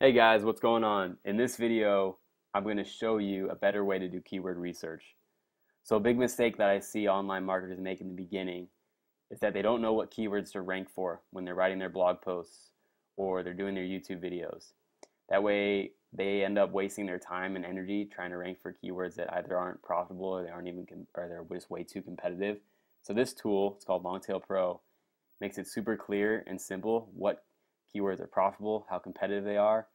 Hey guys, what's going on? In this video, I'm going to show you a better way to do keyword research. So a big mistake that I see online marketers make in the beginning is that they don't know what keywords to rank for when they're writing their blog posts or they're doing their YouTube videos. That way, they end up wasting their time and energy trying to rank for keywords that either aren't profitable or they aren't even or they're just way too competitive. So this tool, it's called LongTail Pro, makes it super clear and simple what keywords are profitable, how competitive they are,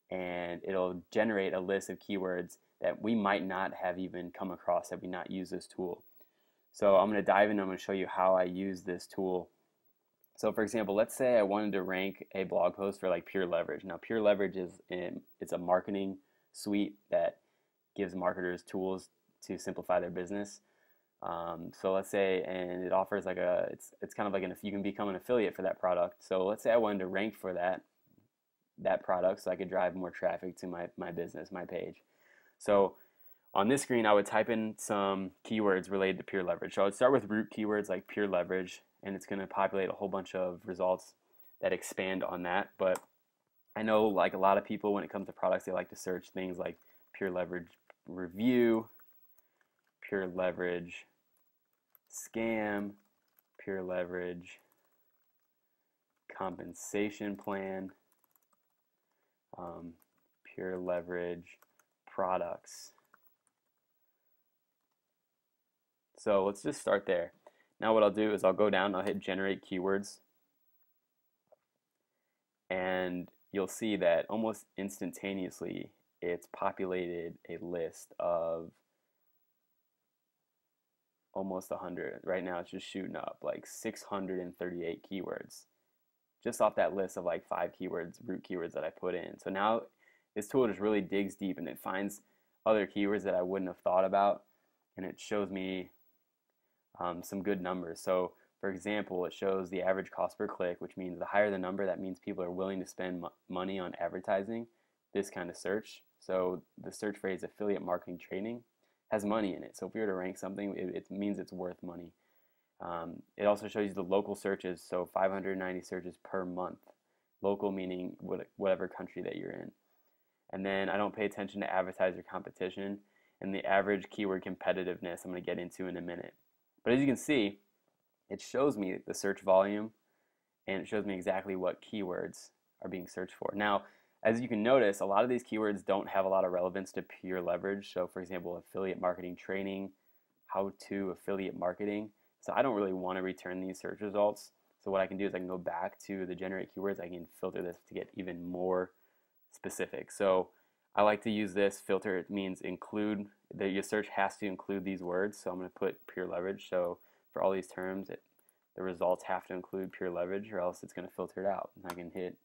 and it'll generate a list of keywords that we might not have even come across had we not used this tool. So I'm going to dive in and I'm going to show you how I use this tool. So for example, let's say I wanted to rank a blog post for like Pure Leverage. Now Pure Leverage it's a marketing suite that gives marketers tools to simplify their business. So let's say, and it offers like it's kind of like you can become an affiliate for that product. So let's say I wanted to rank for that product so I could drive more traffic to my business, my page. So on this screen, I would type in some keywords related to Pure Leverage. So I would start with root keywords like Pure Leverage, and it's going to populate a whole bunch of results that expand on that. But I know like a lot of people, when it comes to products, they like to search things like Pure Leverage review, Pure Leverage scam, Pure Leverage compensation plan, Pure Leverage products. So let's just start there. Now what I'll do is I'll go down, I'll hit generate keywords, and you'll see that almost instantaneously it's populated a list of almost 100. Right now it's just shooting up like 638 keywords just off that list of like 5 root keywords that I put in. So now this tool just really digs deep and it finds other keywords that I wouldn't have thought about, and it shows me some good numbers. So for example, it shows the average cost per click, which means the higher the number, that means people are willing to spend money on advertising this kind of search. So the search phrase affiliate marketing training has money in it. So if we were to rank something, it means it's worth money. It also shows you the local searches, so 590 searches per month. Local meaning whatever country that you're in. And then I don't pay attention to advertiser competition, and the average keyword competitiveness I'm going to get into in a minute. But as you can see, it shows me the search volume, and it shows me exactly what keywords are being searched for. Now, as you can notice, a lot of these keywords don't have a lot of relevance to Pure Leverage. So for example, affiliate marketing training, how to affiliate marketing. So I don't really want to return these search results. So what I can do is I can go back to the generate keywords. I can filter this to get even more specific. So I like to use this filter. It means include, your search has to include these words. So I'm going to put Pure Leverage. So for all these terms, the results have to include Pure Leverage, or else it's going to filter it out. And I can hit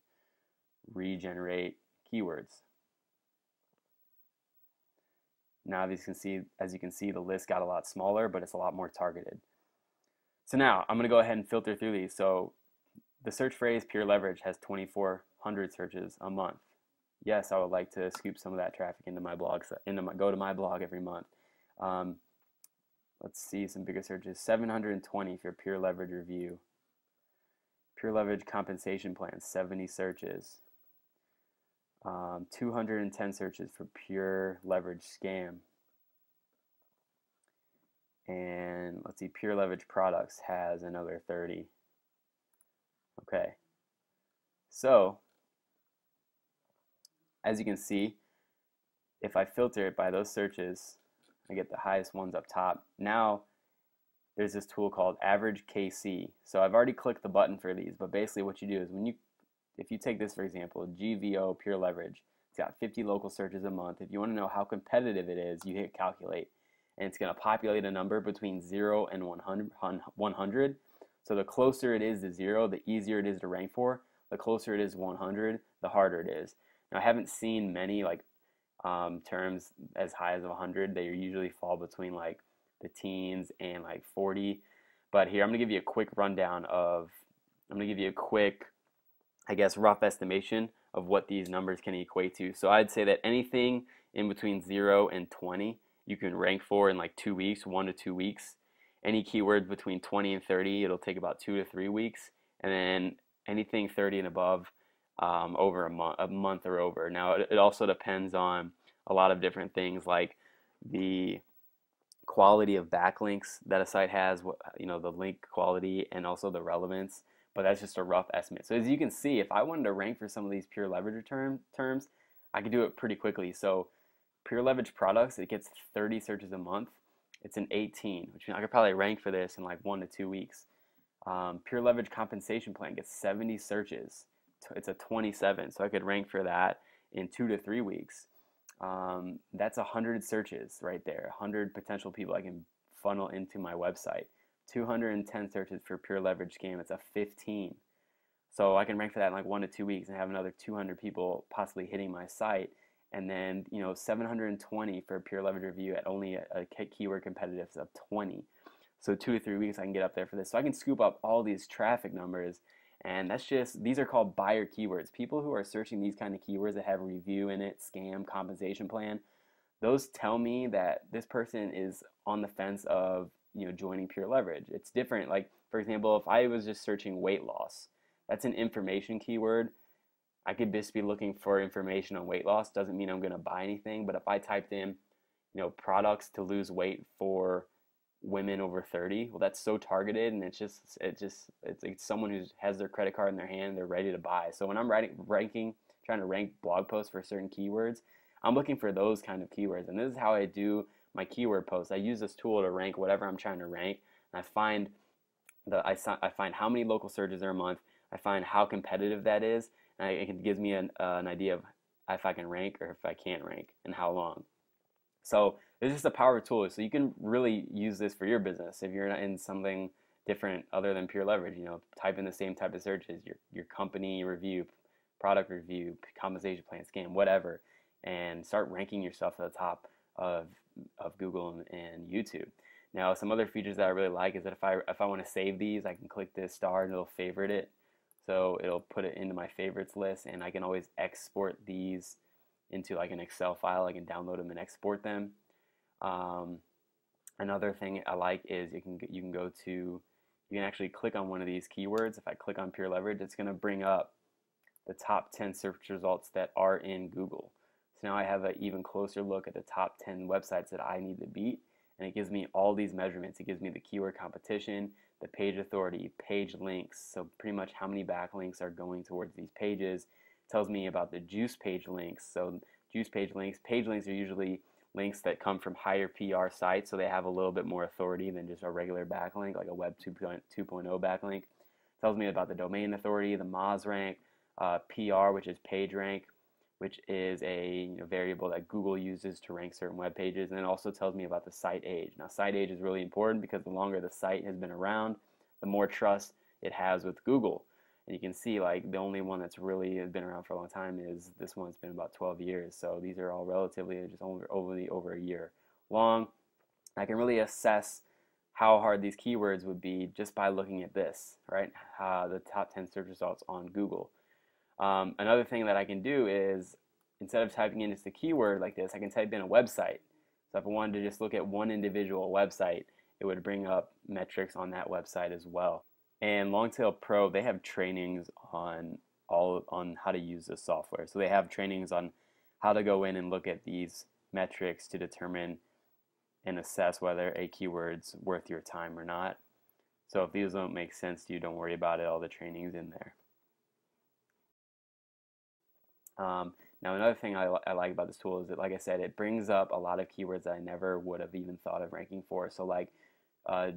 regenerate keywords. Now as you can see, the list got a lot smaller, but it's a lot more targeted. So now I'm going to go ahead and filter through these. So the search phrase Pure Leverage has 2,400 searches a month. Yes, I would like to scoop some of that traffic into my blog, go to my blog every month. Let's see some bigger searches. 720 for Pure Leverage review. Pure Leverage compensation plan, 70 searches. 210 searches for Pure Leverage scam. And let's see, Pure Leverage products has another 30. Okay. So, as you can see, if I filter it by those searches, I get the highest ones up top. Now, there's this tool called Average KC. So I've already clicked the button for these, but basically what you do is if you take this for example, GVO Pure Leverage, it's got 50 local searches a month. If you want to know how competitive it is, you hit calculate, and it's going to populate a number between 0 and 100. So the closer it is to 0, the easier it is to rank for. The closer it is to 100, the harder it is. Now I haven't seen many like terms as high as 100. They usually fall between like the teens and like 40. But here I'm going to give you a quick rundown of, I'm going to give you a quick, I guess, rough estimation of what these numbers can equate to. So I'd say that anything in between 0 and 20 you can rank for in like 2 weeks, 1 to 2 weeks. Any keywords between 20 and 30, it'll take about 2 to 3 weeks. And then anything 30 and above, over a month or over. Now, it also depends on a lot of different things like the quality of backlinks that a site has, the link quality, and also the relevance. But that's just a rough estimate. So as you can see, if I wanted to rank for some of these pure leverage terms, I could do it pretty quickly. So pure leverage products, it gets 30 searches a month. It's an 18, which means I could probably rank for this in like 1 to 2 weeks. Pure leverage compensation plan gets 70 searches. It's a 27, so I could rank for that in 2 to 3 weeks. That's 100 searches right there, 100 potential people I can funnel into my website. 210 searches for pure leverage scam, it's a 15. So I can rank for that in like 1 to 2 weeks and have another 200 people possibly hitting my site. And then, 720 for a pure leverage review at only a keyword competitive of 20. So 2 to 3 weeks I can get up there for this. So I can scoop up all these traffic numbers, and these are called buyer keywords. People who are searching these kind of keywords that have review in it, scam, compensation plan, those tell me that this person is on the fence of, joining pure leverage. It's different. Like, for example, if I was just searching weight loss, that's an information keyword. I could just be looking for information on weight loss. Doesn't mean I'm going to buy anything. But if I typed in, products to lose weight for women over 30, well, that's so targeted, and it's someone who has their credit card in their hand, they're ready to buy. So when I'm trying to rank blog posts for certain keywords, I'm looking for those kind of keywords. And this is how I do my keyword posts. I use this tool to rank whatever I'm trying to rank. And I find how many local searches are a month. I find how competitive that is, and it gives me an idea of if I can rank or if I can't rank and how long. So it's just a power tool. So you can really use this for your business if you're in something different other than pure leverage. Type in the same type of searches, your company review, product review, compensation plan, scam, whatever, and start ranking yourself at the top of Google and YouTube. Now, some other features that I really like is that if I want to save these, I can click this star and it'll favorite it. So it'll put it into my favorites list, and I can always export these into like an Excel file. I can download them and export them. Another thing I like is you can actually click on one of these keywords. If I click on pure leverage, it's going to bring up the top 10 search results that are in Google. So now I have an even closer look at the top 10 websites that I need to beat, and it gives me all these measurements. It gives me the keyword competition, the page authority, page links, so pretty much how many backlinks are going towards these pages. It tells me about the juice page links. So juice page links are usually links that come from higher PR sites, so they have a little bit more authority than just a regular backlink, like a Web 2.0 backlink. It tells me about the domain authority, the Moz rank, PR, which is page rank, which is a variable that Google uses to rank certain web pages, and it also tells me about the site age. Now, site age is really important because the longer the site has been around, the more trust it has with Google. And you can see, like, the only one that's really been around for a long time is this one. It's been about 12 years. So these are all relatively just over a year long. I can really assess how hard these keywords would be just by looking at this, right? The top 10 search results on Google. Another thing that I can do is, instead of typing in just a keyword like this, I can type in a website. So if I wanted to just look at one individual website, it would bring up metrics on that website as well. And LongTail Pro, they have trainings on how to use this software. So they have trainings on how to go in and look at these metrics to determine and assess whether a keyword's worth your time or not. So if these don't make sense to you, don't worry about it. All the training's in there. Now, another thing I like about this tool is that, like I said, it brings up a lot of keywords that I never would have even thought of ranking for. So like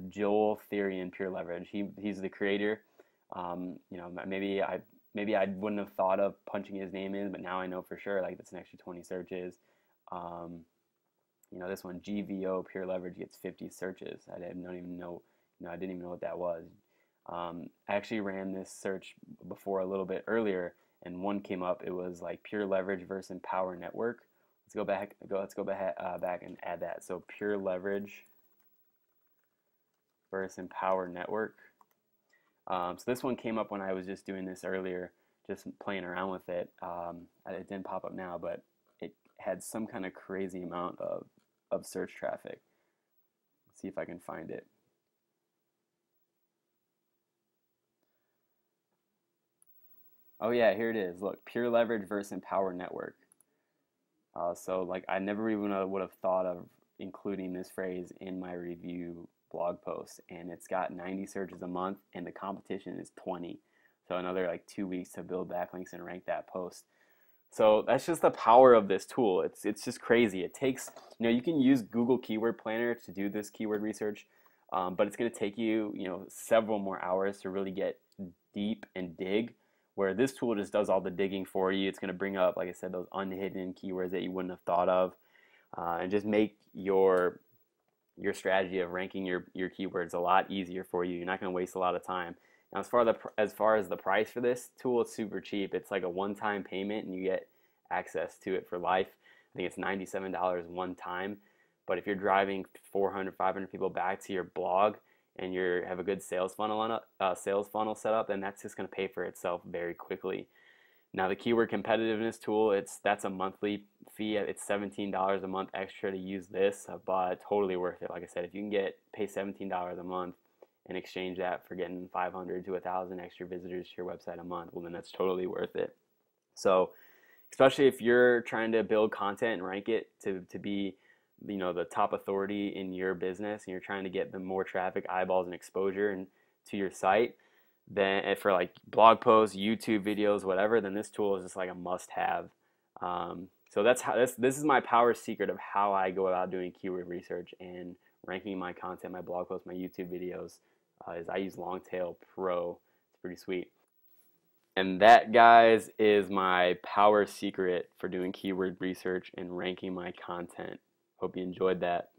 Joel Theory in Pure Leverage, he's the creator. Maybe I wouldn't have thought of punching his name in, but now I know for sure. Like, that's an extra 20 searches. This one, GVO Pure Leverage, gets 50 searches. I didn't even know what that was. I actually ran this search before a little bit earlier, and one came up. It was like Pure Leverage versus Empower Network. Let's go back and add that. So Pure Leverage versus Empower Network. So this one came up when I was just doing this earlier, just playing around with it. It didn't pop up now, but it had some kind of crazy amount of search traffic. Let's see if I can find it. Oh yeah, here it is. Look, pure leverage versus empower network. So like I never even would have thought of including this phrase in my review blog post, and it's got 90 searches a month, and the competition is 20. So another like 2 weeks to build backlinks and rank that post. So that's just the power of this tool. It's just crazy. It takes, you can use Google Keyword Planner to do this keyword research, but it's going to take you, several more hours to really get deep and dig. Where this tool just does all the digging for you. It's going to bring up, like I said, those unhidden keywords that you wouldn't have thought of, and just make your strategy of ranking your keywords a lot easier for you. You're not going to waste a lot of time. Now, as far as the price for this tool, it's super cheap. It's like a one-time payment, and you get access to it for life. I think it's $97 one time. But if you're driving 400, 500 people back to your blog, and you have a good sales funnel set up, then that's just going to pay for itself very quickly. Now, the keyword competitiveness tool, that's a monthly fee. It's $17 a month extra to use this, but totally worth it. Like I said, if you can pay $17 a month and exchange that for getting 500 to 1,000 extra visitors to your website a month, well, then that's totally worth it. So, especially if you're trying to build content and rank it to be the top authority in your business, and you're trying to get the more traffic, eyeballs, and exposure and to your site, then for like blog posts, YouTube videos, whatever, then this tool is just like a must-have. So that's how this is my power secret of how I go about doing keyword research and ranking my content, my blog posts, my YouTube videos. Is I use LongTail Pro. It's pretty sweet. And that, guys, is my power secret for doing keyword research and ranking my content. Hope you enjoyed that.